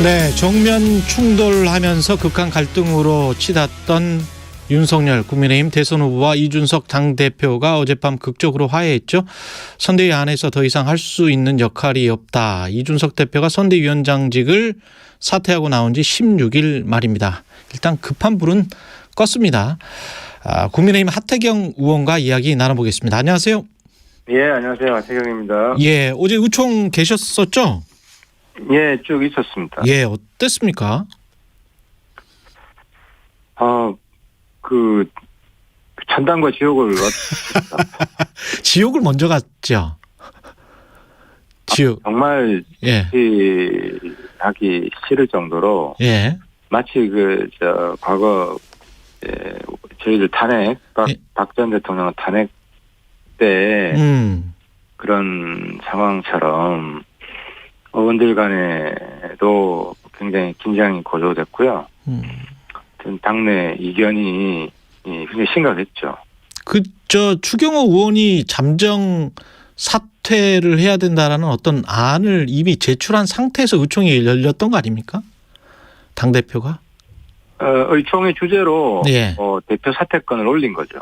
네, 정면 충돌하면서 극한 갈등으로 치닫던 윤석열 국민의힘 대선 후보와 이준석 당대표가 어젯밤 극적으로 화해했죠. 선대위 안에서 더 이상 할 수 있는 역할이 없다. 이준석 대표가 선대위원장직을 사퇴하고 나온 지 16일 말입니다. 일단 급한 불은 껐습니다. 국민의힘 하태경 의원과 이야기 나눠보겠습니다. 안녕하세요. 예, 안녕하세요. 하태경입니다. 예, 어제 의총 계셨었죠? 예, 쭉 있었습니다. 예, 어땠습니까? 천당과 지옥을 지옥을 먼저 갔죠. 지옥. 정말 예. 하기 싫을 정도로 예. 마치 과거 저희들 탄핵 예. 박 전 대통령 탄핵 때 그런 상황처럼 의원들 간에도 굉장히 긴장이 고조됐고요. 당내 이견이 굉장히 심각했죠. 추경호 의원이 잠정 사퇴를 해야 된다라는 어떤 안을 이미 제출한 상태에서 의총이 열렸던 거 아닙니까? 당대표가? 의총의 주제로 예. 대표 사퇴권을 올린 거죠.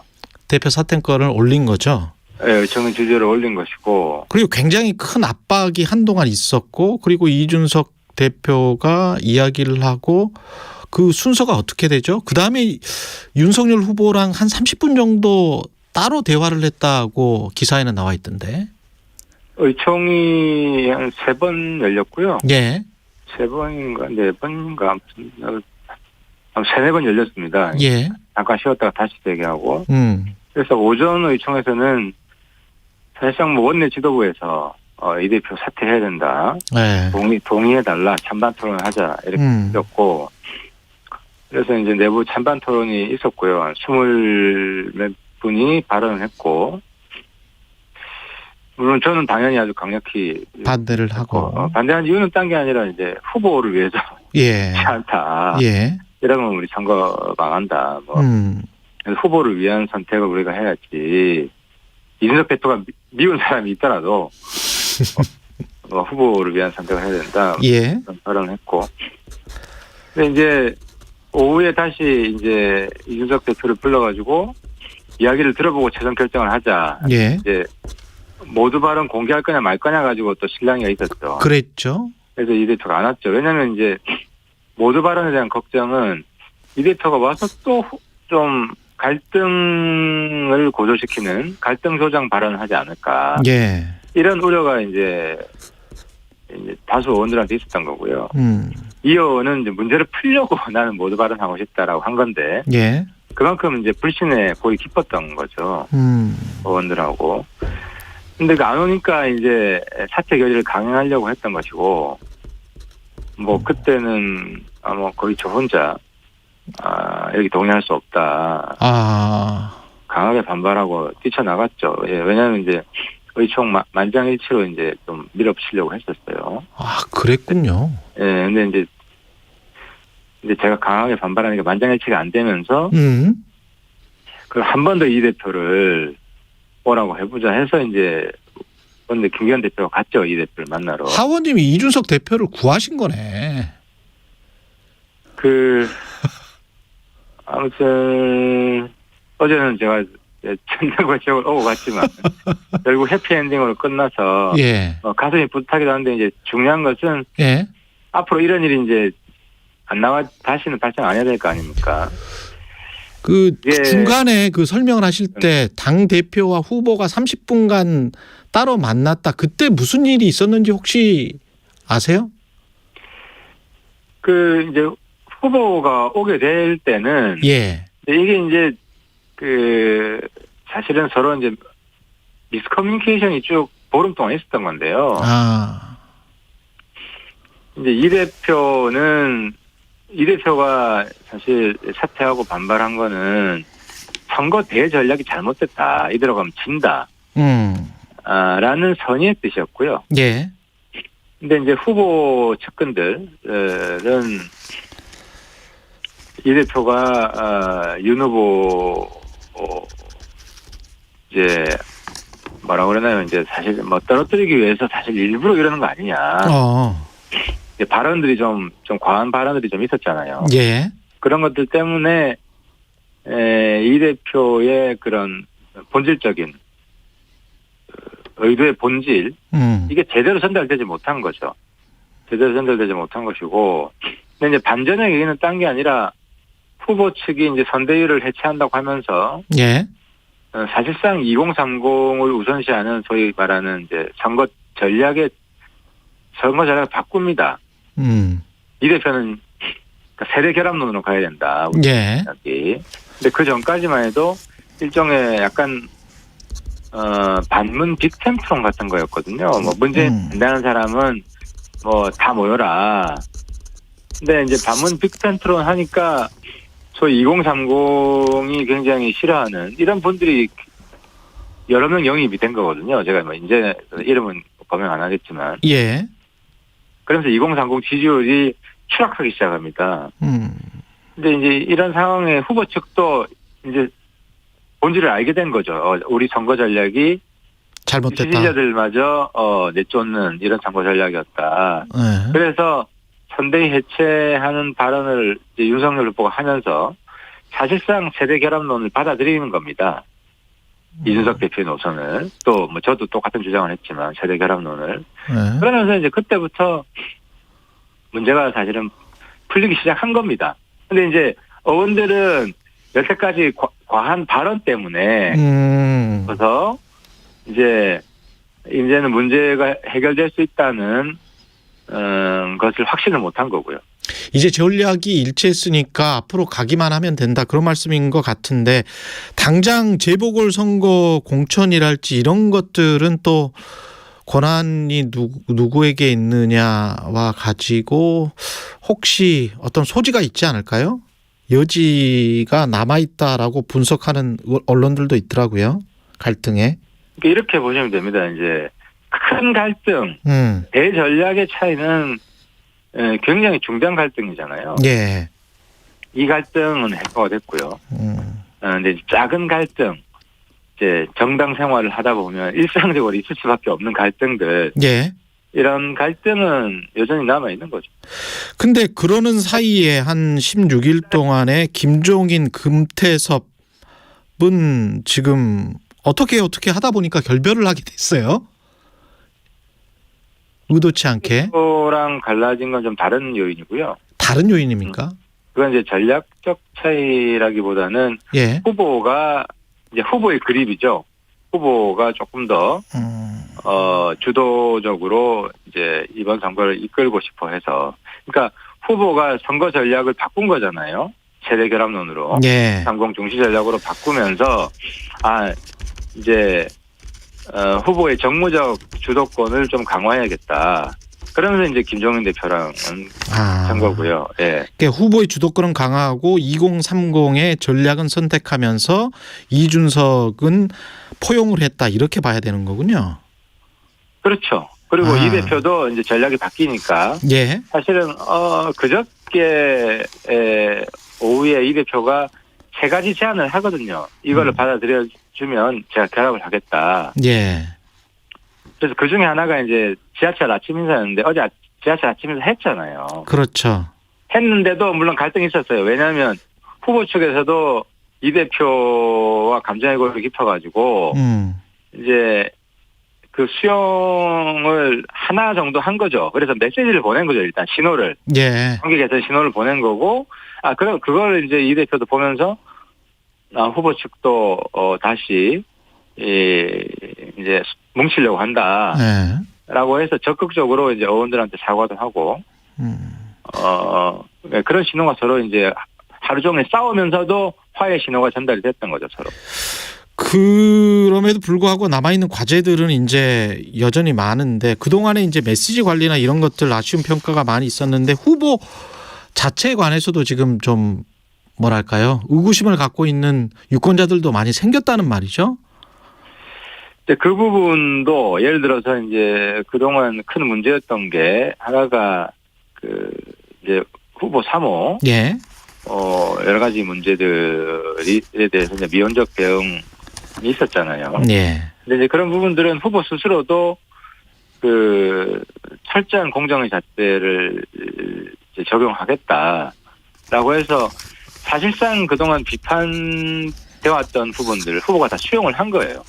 대표 사퇴권을 올린 거죠. 네, 의총의 주제를 올린 것이고. 그리고 굉장히 큰 압박이 한동안 있었고, 그리고 이준석 대표가 이야기를 하고 그 순서가 어떻게 되죠? 그다음에 윤석열 후보랑 한 30분 정도 따로 대화를 했다고 기사에는 나와 있던데. 의총이 한 3번 열렸고요. 예. 3번인가 4번인가 아무튼 한 3-4번 열렸습니다. 예. 잠깐 쉬었다가 다시 대기하고. 그래서 오전 의총에서는 사실상 원내 지도부에서 이 대표 사퇴해야 된다. 네. 동의해달라. 찬반 토론을 하자. 이렇게 했었고. 그래서 이제 내부 찬반 토론이 있었고요. 한 20몇 분이 발언을 했고. 물론 저는 당연히 아주 강력히 반대를 하고. 반대한 이유는 딴 게 아니라 이제 후보를 위해서 예. 그렇지 않다. 예. 이러면 우리 선거 망한다. 그래서 후보를 위한 선택을 우리가 해야지. 이준석 대표가 미운 사람이 있더라도 후보를 위한 선택을 해야 된다. 예. 그런 발언을 했고. 근데 이제 오후에 다시 이제 이준석 대표를 불러가지고 이야기를 들어보고 최종 결정을 하자. 예. 이제 모두 발언 공개할 거냐 말 거냐 가지고 또 실랑이가 있었죠. 그랬죠. 그래서 이 대표가 안 왔죠. 왜냐하면 이제 모두 발언에 대한 걱정은 이 대표가 와서 또 좀 갈등을 고조시키는 갈등 조장 발언을 하지 않을까. 예. 이런 우려가 이제 다수 의원들한테 있었던 거고요. 이 의원은 이제 문제를 풀려고 나는 모두 발언하고 싶다라고 한 건데. 예. 그만큼 이제 불신에 골이 깊었던 거죠. 의원들하고. 근데 안 오니까 이제 사퇴 결의를 강행하려고 했던 것이고, 그때는 거의 저 혼자 여기 동의할 수 없다. 강하게 반발하고 뛰쳐나갔죠. 예, 왜냐하면 이제 의총 만장일치로 이제 좀 밀어붙이려고 했었어요. 그랬군요. 예, 근데 이제 제가 강하게 반발하니까 만장일치가 안 되면서, 그 한 번 더 이 대표를 오라고 해보자 해서 이제 근데 김기현 대표가 갔죠. 이 대표를 만나러. 하원님이 이준석 대표를 구하신 거네. 아무튼 어제는 제가 천장과 지옥을 오고 갔지만 결국 해피엔딩으로 끝나서 예. 가슴이 뿌듯하기도 한데 이제 중요한 것은 예. 앞으로 이런 일이 이제 안 나와 다시는 발생 안 해야 될 거 아닙니까? 중간에 설명을 하실 때 당 대표와 후보가 30분간 따로 만났다. 그때 무슨 일이 있었는지 혹시 아세요? 이제 후보가 오게 될 때는 예. 이게 이제 사실은 서로 이제 미스커뮤니케이션이 쭉 보름 동안 있었던 건데요. 이제 이 대표가 사실 사퇴하고 반발한 거는 선거 대전략이 잘못됐다. 이대로 가면 진다. 라는 선의의 뜻이었고요. 예. 근데 이제 후보 측근들은 이 대표가 윤 후보 이제 뭐라 그러나요? 이제 사실 떨어뜨리기 위해서 사실 일부러 이러는 거 아니냐. 발언들이 좀 과한 발언들이 좀 있었잖아요. 예. 그런 것들 때문에 이 대표의 그런 본질적인 의도의 본질 이게 제대로 전달되지 못한 거죠. 제대로 전달되지 못한 것이고, 근데 이제 반전의 얘기는 딴 게 아니라 후보 측이 이제 선대위를 해체한다고 하면서 예. 사실상 2030을 우선시하는 소위 말하는 이제 선거 전략을 바꿉니다. 이 대표는 세대 결합론으로 가야 된다. 예. 근데 그 전까지만 해도 일종의 약간 반문 빅템프론 같은 거였거든요. 뭐 문제 된다는 사람은 뭐 다 모여라. 근데 이제 반문 빅템프론 하니까 소위 2030이 굉장히 싫어하는 이런 분들이 여러 명 영입이 된 거거든요. 제가 뭐 이제 이름은 검명 안 하겠지만. 예. 그러면서 2030 지지율이 추락하기 시작합니다. 근데 이제 이런 상황에 후보 측도 이제 본질을 알게 된 거죠. 우리 선거 전략이 잘못됐다. 지지자들마저 내쫓는 이런 선거 전략이었다. 네. 그래서 선대위 해체하는 발언을 이제 윤석열 후보가 하면서 사실상 세대 결합론을 받아들이는 겁니다. 이준석 대표의 노선을 또 뭐 저도 똑같은 주장을 했지만 세대 결합론을 네. 그러면서 이제 그때부터 문제가 사실은 풀리기 시작한 겁니다. 근데 이제 의원들은 여태까지 과한 발언 때문에 그래서 이제는 문제가 해결될 수 있다는 것을 확신을 못한 거고요. 이제 전략이 일치했으니까 앞으로 가기만 하면 된다 그런 말씀인 것 같은데 당장 재보궐선거 공천이랄지 이런 것들은 또 권한이 누구에게 있느냐와 가지고 혹시 어떤 소지가 있지 않을까요? 여지가 남아있다라고 분석하는 언론들도 있더라고요. 갈등에. 이렇게 보시면 됩니다. 이제 큰 갈등, 대전략의 차이는 굉장히 중대한 갈등이잖아요. 예. 이 갈등은 해소가 됐고요. 근데 작은 갈등, 이제 정당 생활을 하다 보면 일상적으로 있을 수밖에 없는 갈등들. 예. 이런 갈등은 여전히 남아 있는 거죠. 근데 그러는 사이에 한 16일 동안에 김종인, 금태섭은 지금 어떻게 하다 보니까 결별을 하게 됐어요. 의도치 않게. 랑 갈라진 건 좀 다른 요인이고요. 다른 요인입니까? 그건 이제 전략적 차이라기보다는 예. 후보가 이제 후보의 그립이죠. 후보가 조금 더 주도적으로 이제 이번 선거를 이끌고 싶어 해서, 그러니까 후보가 선거 전략을 바꾼 거잖아요. 세대 결합론으로. 예. 30 중시 전략으로 바꾸면서 이제 후보의 정무적 주도권을 좀 강화해야겠다. 그러면서 이제 김종인 대표랑은 한 거고요. 예. 그러니까 후보의 주도권은 강화하고 2030의 전략은 선택하면서 이준석은 포용을 했다 이렇게 봐야 되는 거군요. 그렇죠. 그리고 이 대표도 이제 전략이 바뀌니까 예. 사실은 그저께 오후에 이 대표가 세 가지 제안을 하거든요. 이걸로 받아들여 주면 제가 결합을 하겠다. 예. 그래서 그 중에 하나가 이제 지하철 아침 인사였는데 어제 지하철 아침 인사 했잖아요. 그렇죠. 했는데도 물론 갈등이 있었어요. 왜냐하면 후보 측에서도 이 대표와 감정의 골이 깊어가지고 이제 그 수용을 하나 정도 한 거죠. 그래서 메시지를 보낸 거죠. 일단 신호를. 예. 관계 개선 신호를 보낸 거고, 그럼 그걸 이제 이 대표도 보면서 후보 측도 다시 이제 뭉치려고 한다라고 해서 적극적으로 이제 의원들한테 사과도 하고, 그런 신호가 서로 이제 하루 종일 싸우면서도 화해 신호가 전달이 됐던 거죠, 서로. 그럼에도 불구하고 남아있는 과제들은 이제 여전히 많은데 그동안에 이제 메시지 관리나 이런 것들 아쉬운 평가가 많이 있었는데 후보 자체에 관해서도 지금 좀 뭐랄까요? 의구심을 갖고 있는 유권자들도 많이 생겼다는 말이죠. 그 부분도 예를 들어서 이제 그동안 큰 문제였던 게 하나가 이제 후보 3호. 예. 여러 가지 문제들에 대해서 이제 미온적 대응이 있었잖아요. 예. 근데 이제 그런 부분들은 후보 스스로도 그 철저한 공정의 잣대를 이제 적용하겠다라고 해서 사실상 그동안 비판되어왔던 후보가 다 수용을 한 거예요.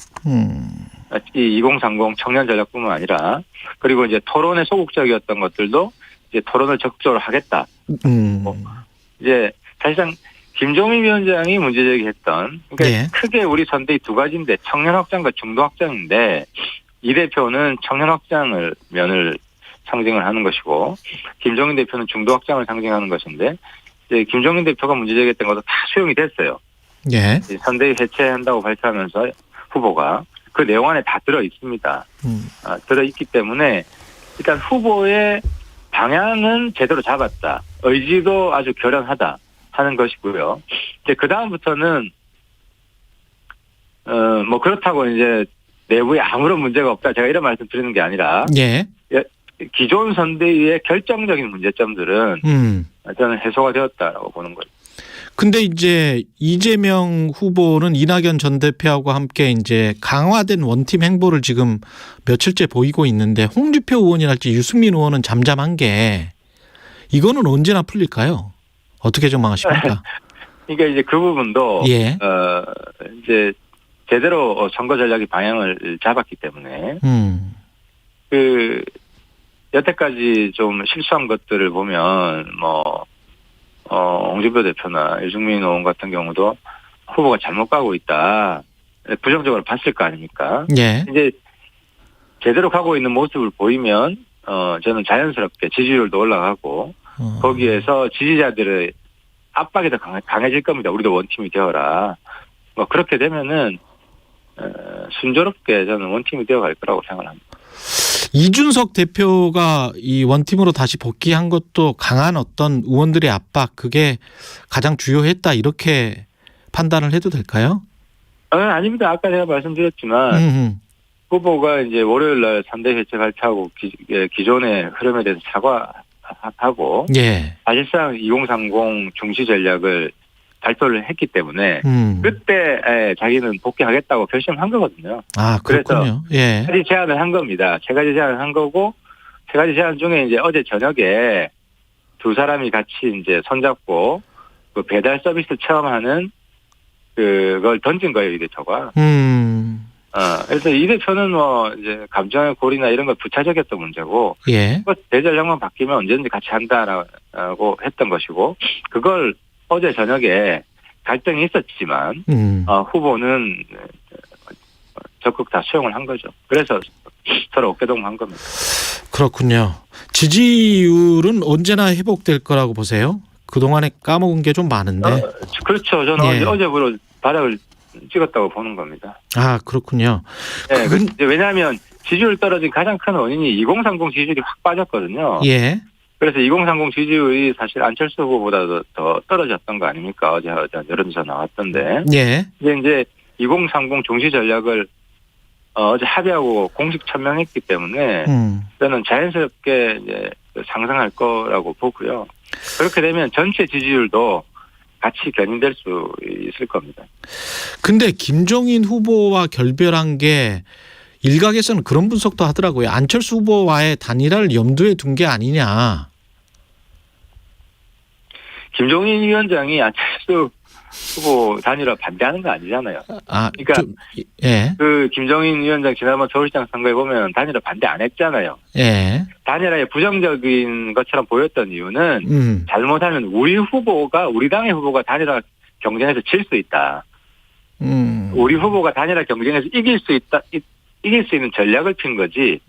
이 2030 청년 전략뿐만 아니라 그리고 이제 토론에 소극적이었던 것들도 이제 토론을 적극적으로 하겠다. 이제 사실상 김종인 위원장이 문제제기했던 그러니까 예. 크게 우리 선대위 두 가지인데 청년 확장과 중도 확장인데 이 대표는 청년 확장을 면을 상징을 하는 것이고 김종인 대표는 중도 확장을 상징하는 것인데 이제 김종인 대표가 문제제기했던 것도 다 수용이 됐어요. 예. 선대위 해체한다고 발표하면서 후보가 그 내용 안에 다 들어 있습니다. 들어 있기 때문에 일단 후보의 방향은 제대로 잡았다. 의지도 아주 결연하다 하는 것이고요. 이제 그 다음부터는 뭐 그렇다고 이제 내부에 아무런 문제가 없다. 제가 이런 말씀 드리는 게 아니라 예. 기존 선대위의 결정적인 문제점들은 저는 해소가 되었다라고 보는 거죠. 근데 이제 이재명 후보는 이낙연 전 대표하고 함께 이제 강화된 원팀 행보를 지금 며칠째 보이고 있는데 홍준표 의원이랄지 유승민 의원은 잠잠한 게 이거는 언제나 풀릴까요? 어떻게 전망하십니까? 그러니까 이제 그 부분도 예. 이제 제대로 선거 전략의 방향을 잡았기 때문에 그 여태까지 좀 실수한 것들을 보면 뭐 홍준표 대표나 유승민 의원 같은 경우도 후보가 잘못 가고 있다. 부정적으로 봤을 거 아닙니까? 예. 이제 제대로 가고 있는 모습을 보이면 저는 자연스럽게 지지율도 올라가고 거기에서 지지자들의 압박이 더 강해질 겁니다. 우리도 원팀이 되어라. 뭐 그렇게 되면은 순조롭게 저는 원팀이 되어갈 거라고 생각합니다. 이준석 대표가 이 원팀으로 다시 복귀한 것도 강한 어떤 의원들의 압박 그게 가장 주요했다 이렇게 판단을 해도 될까요? 아닙니다. 아까 제가 말씀드렸지만 후보가 이제 월요일 날 3대 해체 발표하고 기존의 흐름에 대해서 사과하고 예. 사실상 2030 중시 전략을 발표를 했기 때문에 그때 자기는 복귀하겠다고 결심한 거거든요. 아, 그렇군요. 예. 세 가지 제안을 한 겁니다. 세 가지 제안을 한 거고 세 가지 제안 중에 이제 어제 저녁에 두 사람이 같이 이제 손잡고 그 배달 서비스 체험하는 그걸 던진 거예요, 이 대표가. 그래서 이 대표는 뭐 이제 감정의 골이나 이런 걸 부차적이었던 문제고, 예. 대전략만 바뀌면 언제든지 같이 한다라고 했던 것이고, 그걸 어제 저녁에 갈등이 있었지만 후보는 적극 다 수용을 한 거죠. 그래서 서로 어깨동무한 겁니다. 그렇군요. 지지율은 언제나 회복될 거라고 보세요? 그동안에 까먹은 게 좀 많은데. 그렇죠. 저는 예. 어제부로 바닥을 찍었다고 보는 겁니다. 아, 그렇군요. 네, 왜냐하면 지지율 떨어진 가장 큰 원인이 2030 지지율이 확 빠졌거든요. 예. 그래서 2030 지지율이 사실 안철수 후보보다도 더 떨어졌던 거 아닙니까? 어제 여론조사 나왔던데. 예. 이제 2030 중시 전략을 어제 합의하고 공식 천명했기 때문에 저는 자연스럽게 이제 상승할 거라고 보고요. 그렇게 되면 전체 지지율도 같이 견인될 수 있을 겁니다. 근데 김종인 후보와 결별한 게 일각에서는 그런 분석도 하더라고요. 안철수 후보와의 단일화를 염두에 둔 게 아니냐. 김종인 위원장이 안철수 후보 단일화 반대하는 거 아니잖아요. 아, 그러니까 예. 그 김종인 위원장 지난번 서울시장 선거에 보면 단일화 반대 안 했잖아요. 예. 단일화에 부정적인 것처럼 보였던 이유는 잘못하면 우리 당의 후보가 단일화 경쟁에서 질 수 있다. 우리 후보가 단일화 경쟁에서 이길 수 있는 전략을 핀 거지.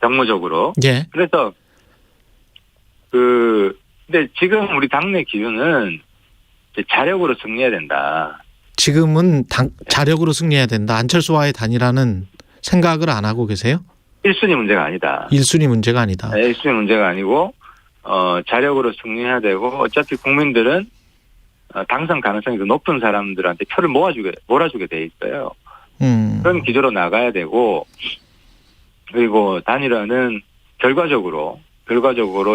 정무적으로. 예. 그래서 근데 지금 우리 당내 기준은 자력으로 승리해야 된다. 지금은 자력으로 승리해야 된다. 안철수와의 단일화는 생각을 안 하고 계세요? 1순위 문제가 아니다. 1순위 문제가 아니다. 1순위 문제가 아니고 자력으로 승리해야 되고 어차피 국민들은 당선 가능성이 더 높은 사람들한테 표를 몰아주게 돼 있어요. 그런 기조로 나가야 되고 그리고 단일화는 결과적으로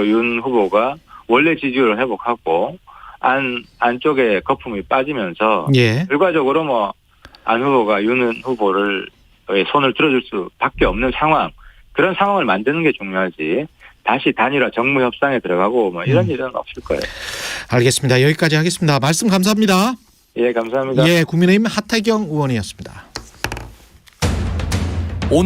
윤 후보가 원래 지지율을 회복하고 안쪽에 거품이 빠지면서 예. 결과적으로 뭐 안 후보가 윤 후보를 손을 들어줄 수밖에 없는 상황 그런 상황을 만드는 게 중요하지. 다시 단일화 정무 협상에 들어가고 뭐 이런 일은 없을 거예요. 알겠습니다. 여기까지 하겠습니다. 말씀 감사합니다. 예, 감사합니다. 예, 국민의힘 하태경 의원이었습니다. 오늘